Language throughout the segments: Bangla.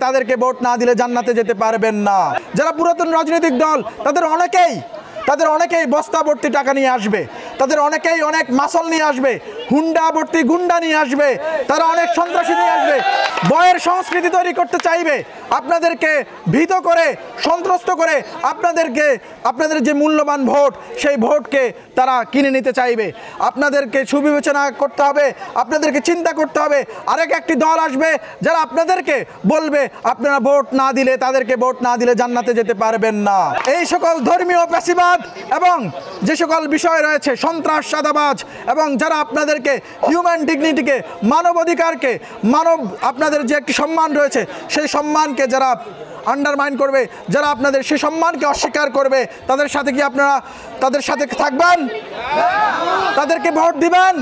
তাদেরকে ভোট না দিলে জান্নাতে যেতে পারবেন না। যারা পুরাতন রাজনৈতিক দল তাদের অনেকেই বস্তা ভর্তি টাকা নিয়ে আসবে, তাদের অনেকেই অনেক মাসল নিয়ে আসবে, হুন্ডা ভর্তি গুন্ডা নিয়ে আসবে, তারা অনেক সন্ত্রাসী নিয়ে আসবে, ভয়ের সংস্কৃতি তৈরি করতে চাইবে, আপনাদেরকে ভীত করে সন্ত্রস্ত করে আপনাদের যে মূল্যবান ভোট সেই ভোটকে তারা কিনে নিতে চাইবে। আপনাদেরকে সুবিবেচনা করতে হবে, আপনাদেরকে চিন্তা করতে হবে। একটি দল আসবে যারা আপনাদেরকে বলবে আপনারা ভোট না দিলে তাদেরকে ভোট না দিলে জান্নাতে যেতে পারবেন না। এই সকল ধর্মীয় প্যাসিবাদ এবং যে সকল বিষয় রয়েছে সন্ত্রাস চাঁদাবাজ এবং যারা আপনাদেরকে হিউম্যান ডিগনিটিকে মানবাধিকারকে আপনাদের যে একটি সম্মান রয়েছে সেই সম্মানকে যারা আন্ডারমাইন করবে, যারা আপনাদের সেই সম্মানকে অস্বীকার করবে, তাদের সাথে কি আপনারা তাদের সাথে থাকবেন? তাদেরকে ভোট দিবেন?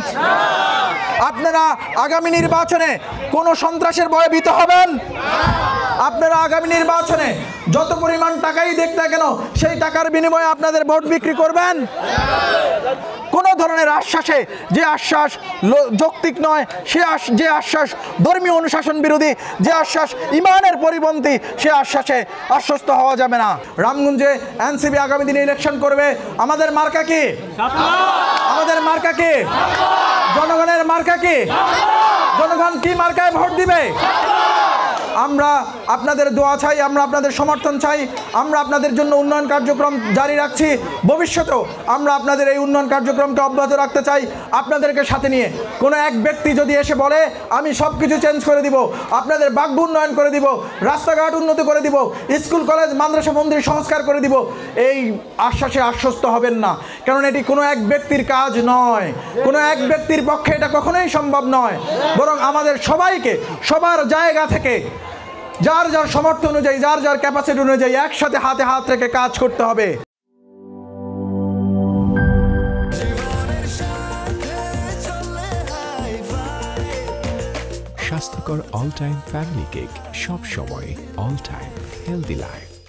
আপনারা আগামী নির্বাচনে কোন সন্ত্রাসের ভয়ে ভীত হবেন? আপনারা আগামী নির্বাচনে যত পরিমাণ টাকাই দেখ না কেন সেই টাকার বিনিময়ে আপনাদের ভোট বিক্রি করবেন? কোন ধরনের আশ্বাসে যে আশ্বাস যৌক্তিক নয়, যে আশ্বাস ধর্মীয় অনুশাসন বিরোধী, যে আশ্বাস ইমানের পরিপন্থী, সে আশ্বাসে আশ্বস্ত হওয়া যাবে না। রামগঞ্জে এনসিপি আগামী দিনে ইলেকশন করবে। আমাদের মার্কা কি? আমাদের মার্কা কি? জনগণের মার্কা কি? জনগণ কি মার্কায় ভোট দিবে? আমরা আপনাদের দোয়া চাই, আমরা আপনাদের সমর্থন চাই, আমরা আপনাদের জন্য উন্নয়ন কার্যক্রম জারি রাখছি। ভবিষ্যতেও আমরা আপনাদের এই উন্নয়ন কার্যক্রমকে অব্যাহত রাখতে চাই আপনাদেরকে সাথে নিয়ে। কোনো এক ব্যক্তি যদি এসে বলে আমি সব কিছু চেঞ্জ করে দিব, আপনাদের বাগ্য উন্নয়ন করে দিব, রাস্তাঘাট উন্নত করে দিব, স্কুল কলেজ মাদ্রাসা মন্দির সংস্কার করে দিব, এই আশ্বাসে আশ্বস্ত হবেন না। কারণ এটি কোনো এক ব্যক্তির কাজ নয়, কোনো এক ব্যক্তির পক্ষে এটা কখনোই সম্ভব নয়। বরং আমাদের সবাইকে সবার জায়গা থেকে যার যার সামর্থ্য অনুযায়ী, যার যার ক্যাপাসিটি অনুযায়ী একসাথে হাতে হাত রেখে কাজ করতে হবে। স্বাস্থ্যকর অল টাইম ফ্যামিলি কেক, সব সময় অল টাইম হেলদি লাইফ।